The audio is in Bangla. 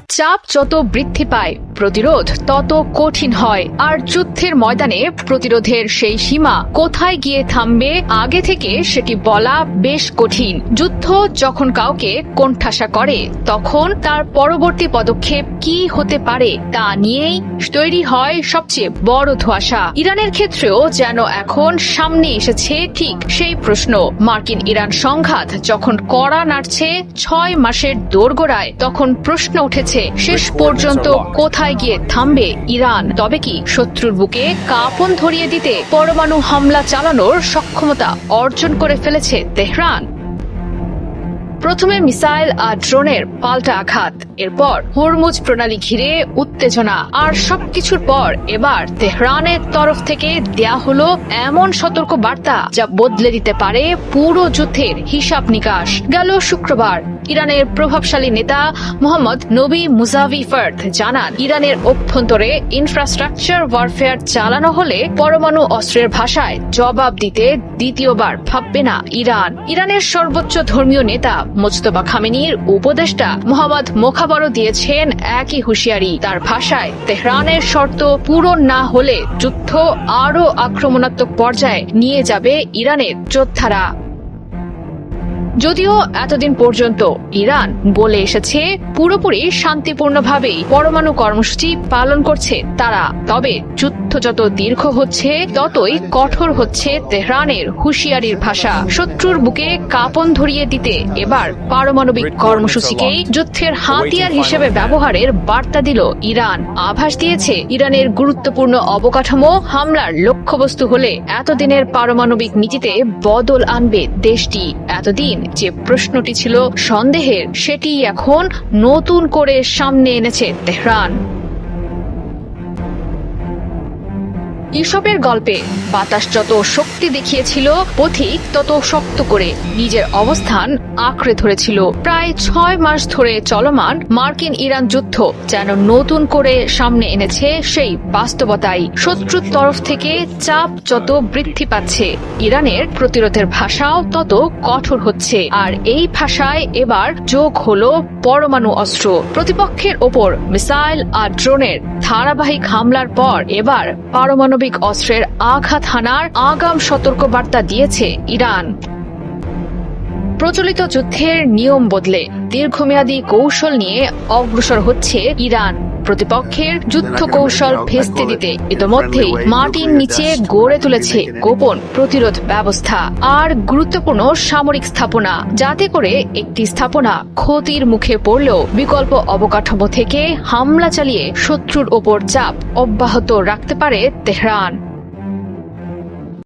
চাপ যত বৃদ্ধি পায় প্রতিরোধ তত কঠিন হয়, আর যুদ্ধের ময়দানে প্রতিরোধের সেই সীমা কোথায় গিয়ে থামবে আগে থেকে সেটি বলা বেশ কঠিন। যুদ্ধ যখন কাউকে কোণঠাসা করে তখন তার পরবর্তী পদক্ষেপ কি হতে পারে তা নিয়েই তৈরি হয় সবচেয়ে বড় ধোঁয়াশা। ইরানের ক্ষেত্রেও যেন এখন সামনে এসেছে ঠিক সেই প্রশ্ন। মার্কিন ইরান সংঘাত যখন কড়া নাড়ছে 6 মাসের দোরগোড়ায়, তখন প্রশ্ন উঠেছে শেষ পর্যন্ত কোথায় গিয়ে থামবে ইরান? তবে কি শত্রুর বুকে কাঁপন ধরিয়ে দিতে পরমাণু হামলা চালানোর সক্ষমতা অর্জন করে ফেলেছে তেহরান? প্রথমে মিসাইল আর ড্রোনের পাল্টা আঘাত, এরপর হরমুজ প্রণালী ঘিরে উত্তেজনা, আর সবকিছুর পর এবার তেহরানের তরফ থেকে দেয়া হলো এমন সতর্ক বার্তা যা বদলে দিতে পারে পুরো যুদ্ধের হিসাব নিকাশ। গেল শুক্রবার ইরানের প্রভাবশালী নেতা মোহাম্মদ নবী মুজাভি ফার্দ জানান, ইরানের অভ্যন্তরে ইনফ্রাস্ট্রাকচার ওয়ারফেয়ার চালানো হলে পরমাণু অস্ত্রের ভাষায় জবাব দিতে দ্বিতীয়বার ভাববে না ইরান। ইরানের সর্বোচ্চ ধর্মীয় নেতা মুজতবা খামেনির উপদেষ্টা মোহাম্মদ মোখাবরও দিয়েছেন একই হুঁশিয়ারি। তার ভাষায়, তেহরানের শর্ত পূরণ না হলে যুদ্ধ আরও আক্রমণাত্মক পর্যায়ে নিয়ে যাবে ইরানের যোদ্ধারা। যদিও এতদিন পর্যন্ত ইরান বলে এসেছে পুরোপুরি শান্তিপূর্ণভাবেই পরমাণু কর্মসূচি পালন করছে তারা, তবে যুদ্ধ যত দীর্ঘ হচ্ছে ততই কঠোর হচ্ছে তেহরানের হুঁশিয়ারির ভাষা। শত্রুর বুকে কাঁপন ধরিয়ে দিতে এবার পারমাণবিক কর্মসূচিকেই যুদ্ধের হাতিয়ার হিসেবে ব্যবহারের বার্তা দিল ইরান। আভাস দিয়েছে ইরানের গুরুত্বপূর্ণ অবকাঠামো হামলার লক্ষ্যবস্তু হলে এতদিনের পারমাণবিক নীতিতে বদল আনবে দেশটি। এতদিন যে প্রশ্নটি ছিল সন্দেহের, সেটি এখন নতুন করে সামনে এনেছে তেহরান। ইসবের গল্পে বাতাস যত শক্তি দেখিয়েছিল, পথিক তত শক্ত করে নিজের অবস্থান আঁকড়ে ধরেছিল। প্রায় 6 মাস ধরে চলমান মার্কিন ইরান যুদ্ধ যেন নতুন করে সামনে এনেছে সেই বাস্তবতাই। শত্রুর তরফ থেকে চাপ যত বৃদ্ধি পাচ্ছে, ইরানের প্রতিরোধের ভাষাও তত কঠোর হচ্ছে, আর এই ভাষায় এবার যোগ হলো পরমাণু অস্ত্র। প্রতিপক্ষের ওপর মিসাইল আর ড্রোনের ধারাবাহিক হামলার পর এবার পারমাণবিক অস্ত্রের আঘাত হানার আগাম সতর্কবার্তা দিয়েছে ইরান। প্রচলিত যুদ্ধের নিয়ম বদলে দীর্ঘমেয়াদী কৌশল নিয়ে অগ্রসর হচ্ছে ইরান। প্রতিপক্ষের যুদ্ধ কৌশল ভেস্তে দিতে ইতোমধ্যেই মাটির নিচে গড়ে তুলেছে গোপন প্রতিরোধ ব্যবস্থা আর গুরুত্বপূর্ণ সামরিক স্থাপনা, যাতে করে একটি স্থাপনা ক্ষতির মুখে পড়লেও বিকল্প অবকাঠামো থেকে হামলা চালিয়ে শত্রুর ওপর চাপ অব্যাহত রাখতে পারে তেহরান।